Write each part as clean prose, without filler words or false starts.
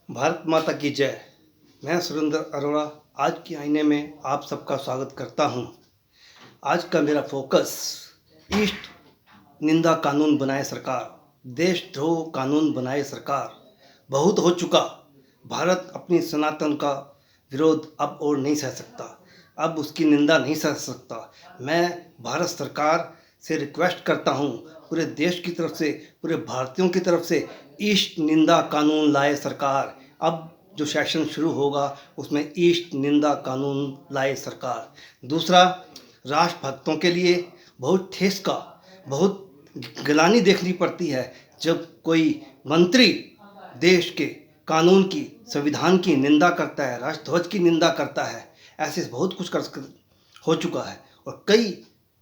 भारत माता की जय। मैं सुरेंद्र अरोड़ा आज के आईने में आप सबका स्वागत करता हूं। आज का मेरा फोकस ईस्ट निंदा कानून बनाए सरकार, देशद्रोह कानून बनाए सरकार। बहुत हो चुका। भारत अपनी सनातन का विरोध अब और नहीं सह सकता, अब उसकी निंदा नहीं सह सकता। मैं भारत सरकार से रिक्वेस्ट करता हूं, पूरे देश की तरफ से, पूरे भारतीयों की तरफ से, ईस्ट निंदा कानून लाए सरकार। अब जो सेशन शुरू होगा उसमें ईस्ट निंदा कानून लाए सरकार। दूसरा, राष्ट्रभक्तों के लिए बहुत ठेस का, बहुत गिलानी देखनी पड़ती है जब कोई मंत्री देश के कानून की, संविधान की निंदा करता है, राष्ट्रध्वज की निंदा करता है। ऐसे बहुत कुछ हो चुका है और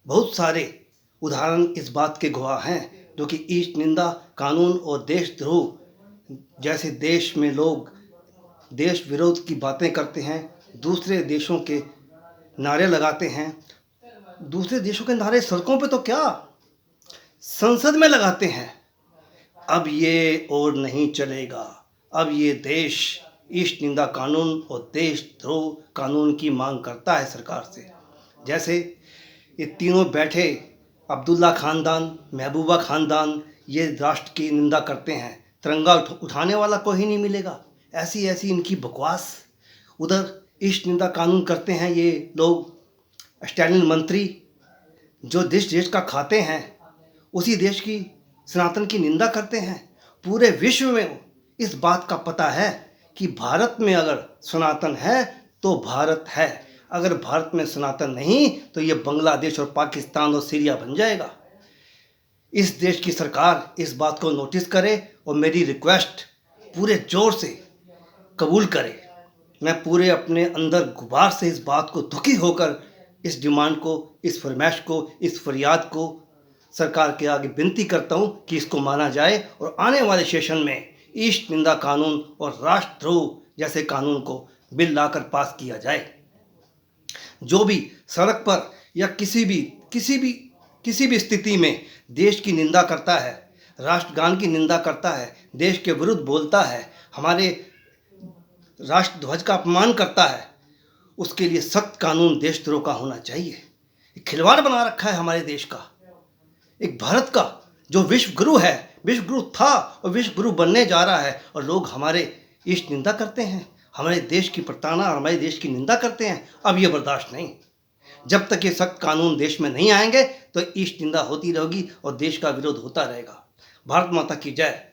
बहुत सारे उदाहरण इस बात के गवाह हैं जो कि ईस्ट निंदा कानून और देशद्रोह जैसे देश में लोग देश विरोध की बातें करते हैं, दूसरे देशों के नारे लगाते हैं। दूसरे देशों के नारे सड़कों पे तो क्या, संसद में लगाते हैं। अब ये और नहीं चलेगा। अब ये देश ईस्ट निंदा कानून और देशद्रोह कानून की मांग करता है सरकार से। जैसे ये तीनों बैठे अब्दुल्ला खानदान, महबूबा खानदान, ये राष्ट्र की निंदा करते हैं, तिरंगा उठाने वाला कोई नहीं मिलेगा। ऐसी ऐसी इनकी बकवास। उधर ईस्ट निंदा कानून करते हैं ये लोग, स्टैलिन मंत्री जो देश का खाते हैं, उसी देश की सनातन की निंदा करते हैं। पूरे विश्व में इस बात का पता है कि भारत में अगर सनातन है तो भारत है, अगर भारत में सनातन नहीं तो ये बांग्लादेश और पाकिस्तान और सीरिया बन जाएगा। इस देश की सरकार इस बात को नोटिस करे और मेरी रिक्वेस्ट पूरे जोर से कबूल करे। मैं पूरे अपने अंदर गुबार से इस बात को दुखी होकर इस डिमांड को, इस फरमाइश को, इस फरियाद को सरकार के आगे विनती करता हूं कि इसको माना जाए और आने वाले सेशन में ईस्ट निंदा कानून और राष्ट्रद्रोह जैसे कानून को बिल लाकर पास किया जाए। जो भी सड़क पर या किसी भी स्थिति में देश की निंदा करता है, राष्ट्रगान की निंदा करता है, देश के विरुद्ध बोलता है, हमारे राष्ट्रध्वज का अपमान करता है, उसके लिए सख्त कानून देशद्रोह का होना चाहिए। खिलवाड़ बना रखा है हमारे देश का, एक भारत का जो विश्व गुरु है, विश्व गुरु था और विश्व गुरु बनने जा रहा है, और लोग हमारे ईस्ट निंदा करते हैं, हमारे देश की प्रताड़ना, हमारे देश की निंदा करते हैं। अब ये बर्दाश्त नहीं। जब तक ये सख्त कानून देश में नहीं आएंगे तो ईस्ट निंदा होती रहेगी और देश का विरोध होता रहेगा। भारत माता की जय।